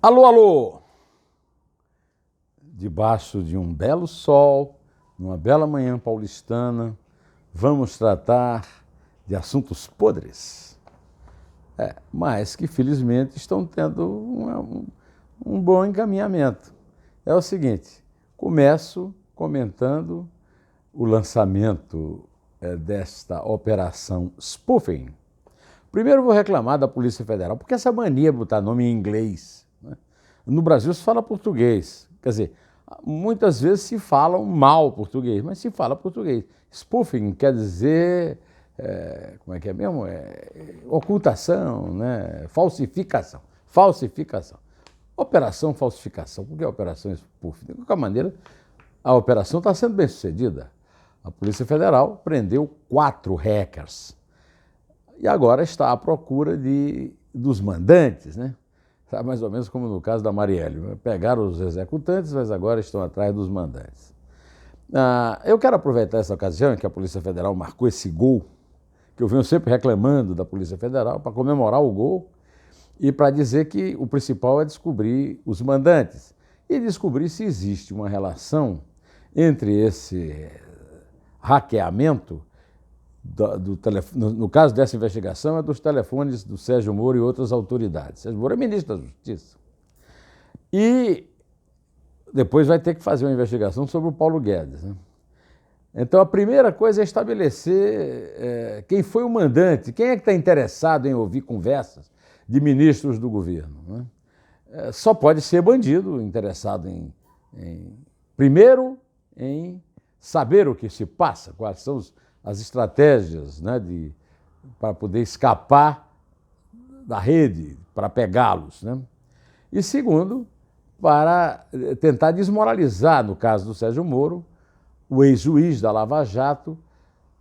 Alô, alô! Debaixo de um belo sol, numa bela manhã paulistana, vamos tratar de assuntos podres. Mas que felizmente estão tendo um bom encaminhamento. É o seguinte, começo comentando o lançamento desta operação spoofing. Primeiro vou reclamar da Polícia Federal, porque essa mania de botar nome em inglês, né? No Brasil se fala português, quer dizer, muitas vezes se falam mal português, mas se fala português. Spoofing quer dizer, como é que é mesmo? Ocultação, né? Falsificação. Falsificação. Operação falsificação. Por que operação spoofing? De qualquer maneira, a operação está sendo bem sucedida. A Polícia Federal prendeu 4 hackers. E agora está à procura dos mandantes, né? Sabe, mais ou menos como no caso da Marielle. Pegaram os executantes, mas agora estão atrás dos mandantes. Eu quero aproveitar essa ocasião em que a Polícia Federal marcou esse gol, que eu venho sempre reclamando da Polícia Federal, para comemorar o gol e para dizer que o principal é descobrir os mandantes e descobrir se existe uma relação entre esse hackeamento no caso dessa investigação, é dos telefones do Sérgio Moro e outras autoridades. Sérgio Moro é ministro da Justiça. E depois vai ter que fazer uma investigação sobre o Paulo Guedes, né? Então, a primeira coisa é estabelecer quem foi o mandante, quem é que está interessado em ouvir conversas de ministros do governo, né? Só pode ser bandido interessado primeiro, em saber o que se passa, quais são as estratégias, né, para poder escapar da rede, para pegá-los, né? E segundo, para tentar desmoralizar, no caso do Sérgio Moro, o ex-juiz da Lava Jato,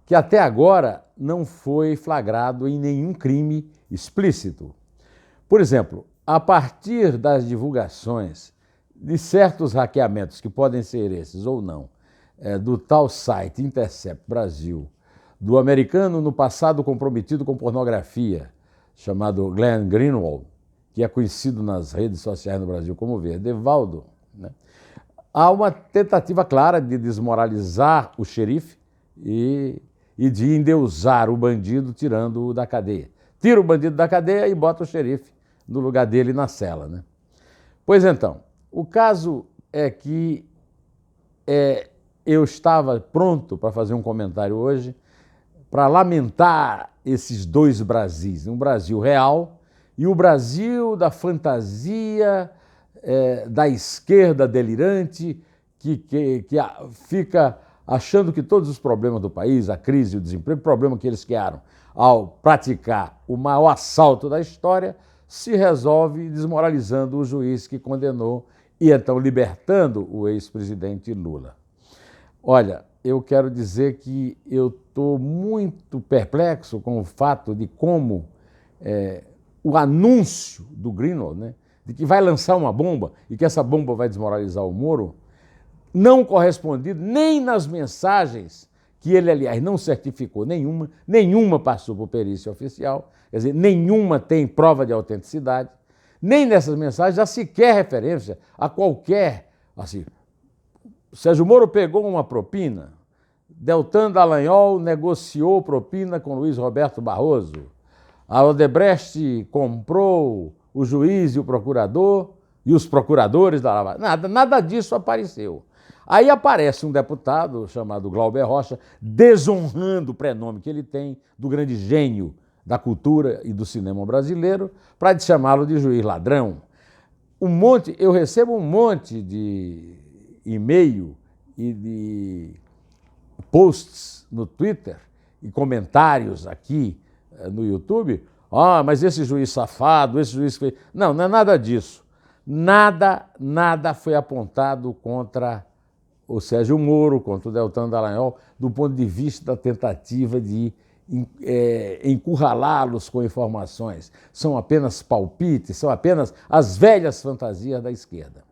que até agora não foi flagrado em nenhum crime explícito. Por exemplo, a partir das divulgações de certos hackeamentos, que podem ser esses ou não, do tal site Intercept Brasil, do americano no passado comprometido com pornografia, chamado Glenn Greenwald, que é conhecido nas redes sociais no Brasil como Verdevaldo, né? Há uma tentativa clara de desmoralizar o xerife e de endeusar o bandido tirando-o da cadeia. Tira o bandido da cadeia e bota o xerife no lugar dele na cela, né? Pois então, o caso é que eu estava pronto para fazer um comentário hoje para lamentar esses dois Brasis, um Brasil real e o Brasil da fantasia da esquerda delirante que fica achando que todos os problemas do país, a crise e o desemprego, problema que eles criaram ao praticar o maior assalto da história, se resolve desmoralizando o juiz que condenou e então libertando o ex-presidente Lula. Olha, eu quero dizer que eu estou muito perplexo com o fato de como o anúncio do Greenwald, né, de que vai lançar uma bomba e que essa bomba vai desmoralizar o Moro, não correspondido nem nas mensagens que ele, aliás, não certificou nenhuma passou por perícia oficial, quer dizer, nenhuma tem prova de autenticidade, nem nessas mensagens há sequer referência a qualquer, assim, Sérgio Moro pegou uma propina, Deltan Dallagnol negociou propina com Luiz Roberto Barroso, a Odebrecht comprou o juiz e o procurador e os procuradores da Lava Jato. Nada disso apareceu. Aí aparece um deputado chamado Glauber Rocha desonrando o prenome que ele tem do grande gênio da cultura e do cinema brasileiro para chamá-lo de juiz ladrão. Eu recebo um monte de e-mail e de posts no Twitter e comentários aqui no YouTube. Mas esse juiz safado, esse juiz fez... Não é nada disso. Nada foi apontado contra o Sérgio Moro, contra o Deltan Dallagnol, do ponto de vista da tentativa de encurralá-los com informações. São apenas palpites, são apenas as velhas fantasias da esquerda.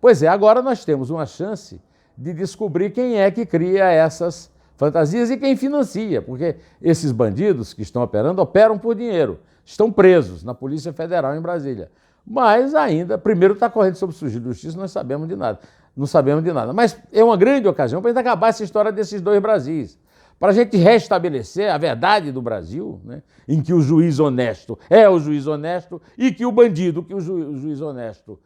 Pois é, agora nós temos uma chance de descobrir quem é que cria essas fantasias e quem financia, porque esses bandidos que estão operando, operam por dinheiro, estão presos na Polícia Federal em Brasília. Mas ainda, primeiro está correndo sob sigilo de justiça, nós sabemos de nada. Não sabemos de nada. Mas é uma grande ocasião para a gente acabar essa história desses dois Brasis. Para a gente restabelecer a verdade do Brasil, né, em que o juiz honesto é o juiz honesto e que o bandido que o juiz honesto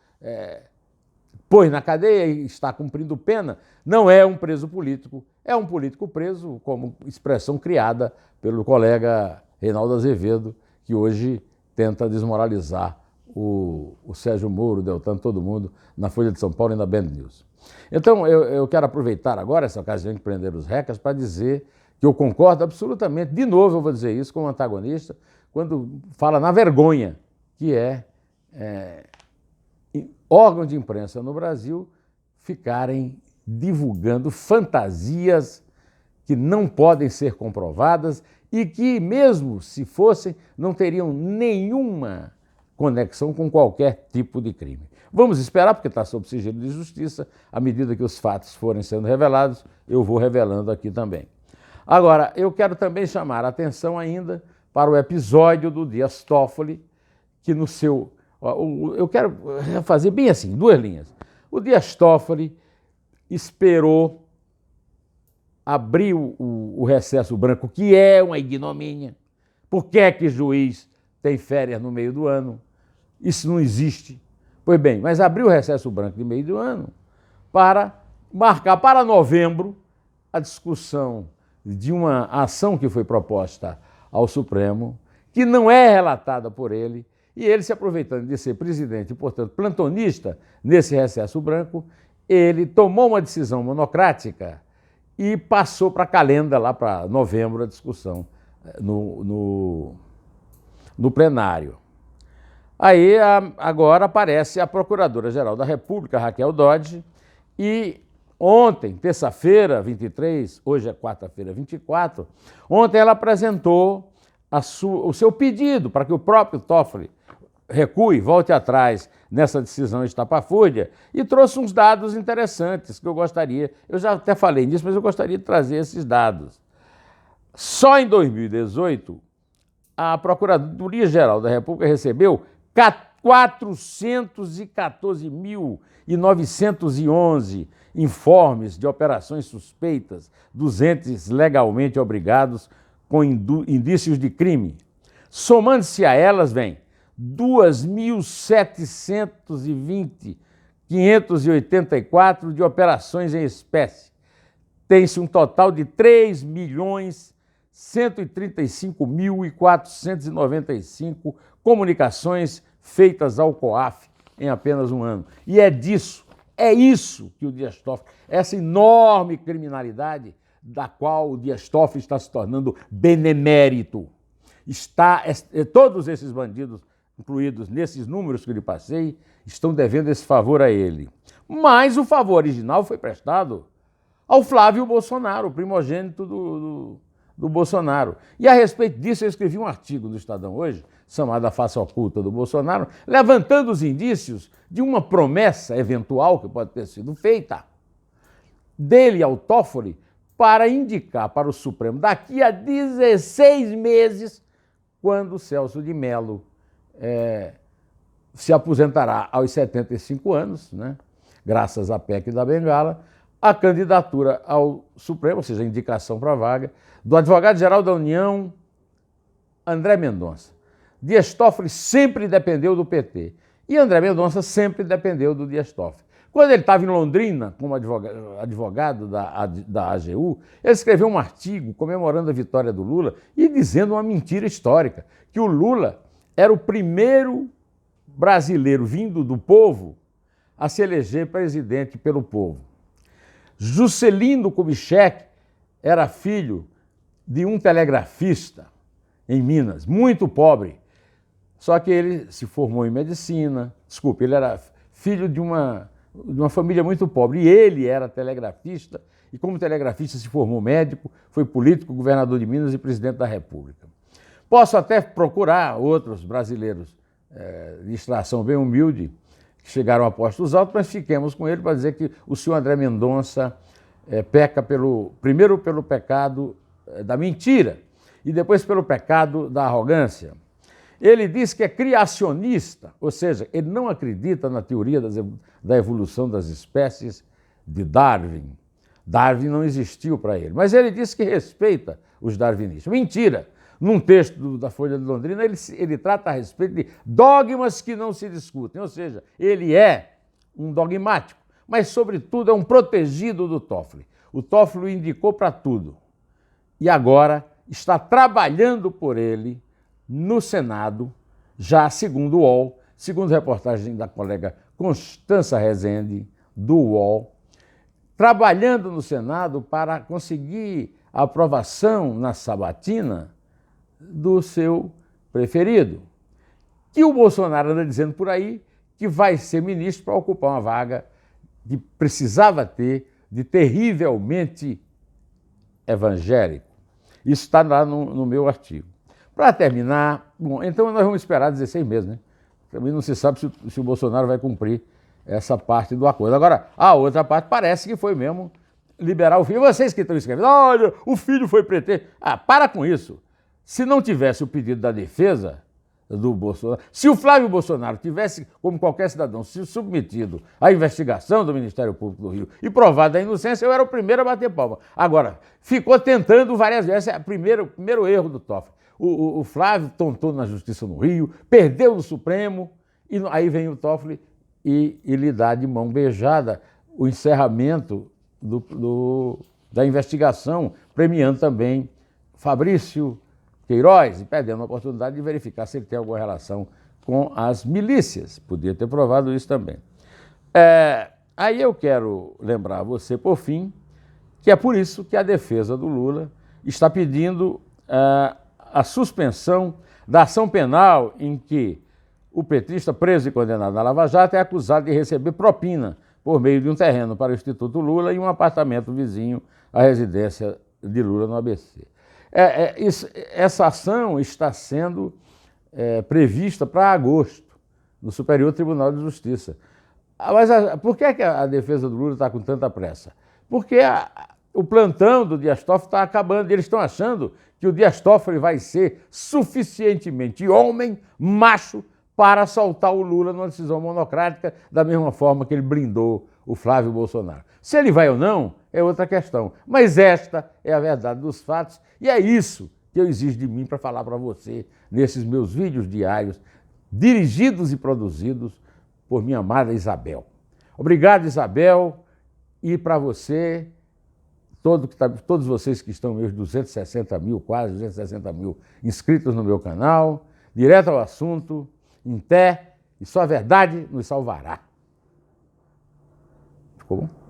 pôs na cadeia e está cumprindo pena não é um preso político, é um político preso, como expressão criada pelo colega Reinaldo Azevedo, que hoje tenta desmoralizar o Sérgio Moro, o Deltan, todo mundo, na Folha de São Paulo e na Band News. Então, eu quero aproveitar agora essa ocasião de prender os recas para dizer que eu concordo absolutamente, de novo eu vou dizer isso como antagonista, quando fala na vergonha que órgãos de imprensa no Brasil ficarem divulgando fantasias que não podem ser comprovadas e que, mesmo se fossem, não teriam nenhuma conexão com qualquer tipo de crime. Vamos esperar, porque está sob sigilo de justiça, à medida que os fatos forem sendo revelados, eu vou revelando aqui também. Agora, eu quero também chamar a atenção ainda para o episódio do Dias Toffoli, que no seu... Eu quero fazer bem assim, duas linhas. O Dias Toffoli esperou abrir o recesso branco, que é uma ignomínia. Por que é que juiz tem férias no meio do ano? Isso não existe. Pois bem, mas abriu o recesso branco de meio do ano para marcar para novembro a discussão de uma ação que foi proposta ao Supremo, que não é relatada por ele, e ele, se aproveitando de ser presidente e, portanto, plantonista nesse recesso branco, ele tomou uma decisão monocrática e passou para a calenda, lá para novembro, a discussão no plenário. Aí, agora aparece a Procuradora-Geral da República, Raquel Dodge, e ontem, terça-feira, 23, hoje é quarta-feira, 24, ontem ela apresentou o seu pedido para que o próprio Toffoli recue, volte atrás nessa decisão estapafúrdia e trouxe uns dados interessantes que eu gostaria, eu já até falei nisso, mas eu gostaria de trazer esses dados. Só em 2018, a Procuradoria-Geral da República recebeu 414.911 informes de operações suspeitas dos entes legalmente obrigados com indícios de crime. Somando-se a elas, vem 2.720.584 de operações em espécie. Tem-se um total de 3.135.495 comunicações feitas ao COAF em apenas um ano. E é isso que o Dias Toffoli, essa enorme criminalidade da qual o Dias Toffoli está se tornando benemérito. Todos esses bandidos incluídos nesses números que eu lhe passei, estão devendo esse favor a ele. Mas o favor original foi prestado ao Flávio Bolsonaro, o primogênito do Bolsonaro. E a respeito disso eu escrevi um artigo no Estadão hoje, chamado A Face Oculta do Bolsonaro, levantando os indícios de uma promessa eventual que pode ter sido feita dele ao Toffoli para indicar para o Supremo daqui a 16 meses, quando o Celso de Mello se aposentará aos 75 anos, né, graças à PEC da Bengala, a candidatura ao Supremo, ou seja, a indicação para a vaga, do advogado-geral da União, André Mendonça. Dias Toffoli sempre dependeu do PT e André Mendonça sempre dependeu do Dias Toffoli. Quando ele estava em Londrina, como advogado da AGU, ele escreveu um artigo comemorando a vitória do Lula e dizendo uma mentira histórica, que o Lula era o primeiro brasileiro vindo do povo a se eleger presidente pelo povo. Juscelino Kubitschek era filho de um telegrafista em Minas, muito pobre. Só que ele se formou em medicina, ele era filho de uma família muito pobre. E ele era telegrafista, e como telegrafista se formou médico, foi político, governador de Minas e presidente da República. Posso até procurar outros brasileiros de extração bem humilde, que chegaram a postos altos, mas fiquemos com ele para dizer que o senhor André Mendonça peca primeiro pelo pecado da mentira e depois pelo pecado da arrogância. Ele diz que é criacionista, ou seja, ele não acredita na teoria da evolução das espécies de Darwin. Darwin não existiu para ele, mas ele diz que respeita os darwinistas. Mentira! Num texto da Folha de Londrina, ele trata a respeito de dogmas que não se discutem, ou seja, ele é um dogmático, mas, sobretudo, é um protegido do Toffoli. O Toffoli o indicou para tudo e agora está trabalhando por ele no Senado, já segundo o UOL, segundo reportagem da colega Constança Rezende, do UOL, trabalhando no Senado para conseguir a aprovação na sabatina do seu preferido, que o Bolsonaro anda dizendo por aí que vai ser ministro para ocupar uma vaga que precisava ter de terrivelmente evangélico. Isso está lá no meu artigo. Para terminar, bom, então nós vamos esperar 16 meses, né? Também não se sabe se o Bolsonaro vai cumprir essa parte do acordo. Agora, a outra parte parece que foi mesmo liberar o filho. Vocês que estão escrevendo, olha, o filho foi preter. Ah, para com isso. Se não tivesse o pedido da defesa do Bolsonaro, se o Flávio Bolsonaro tivesse, como qualquer cidadão, se submetido à investigação do Ministério Público do Rio e provado a inocência, eu era o primeiro a bater palma. Agora, ficou tentando várias vezes, esse é o primeiro erro do Toffoli. O Flávio tentou na Justiça no Rio, perdeu no Supremo, e aí vem o Toffoli e lhe dá de mão beijada o encerramento da investigação, premiando também Fabrício Queiroz e perdendo a oportunidade de verificar se ele tem alguma relação com as milícias. Podia ter provado isso também. Aí eu quero lembrar a você, por fim, que é por isso que a defesa do Lula está pedindo a suspensão da ação penal em que o petista preso e condenado na Lava Jato é acusado de receber propina por meio de um terreno para o Instituto Lula e um apartamento vizinho à residência de Lula no ABC. Essa ação está sendo prevista para agosto, no Superior Tribunal de Justiça. Mas por que a defesa do Lula está com tanta pressa? Porque o plantão do Dias Toffoli está acabando e eles estão achando que o Dias Toffoli vai ser suficientemente homem, macho, para soltar o Lula numa decisão monocrática, da mesma forma que ele blindou o Flávio Bolsonaro. Se ele vai ou não, é outra questão. Mas esta é a verdade dos fatos e é isso que eu exijo de mim para falar para você nesses meus vídeos diários, dirigidos e produzidos por minha amada Isabel. Obrigado, Isabel, e para você, todos vocês que estão meus 260 mil, quase 260 mil inscritos no meu canal, direto ao assunto, em pé, e só a verdade nos salvará. Ficou bom?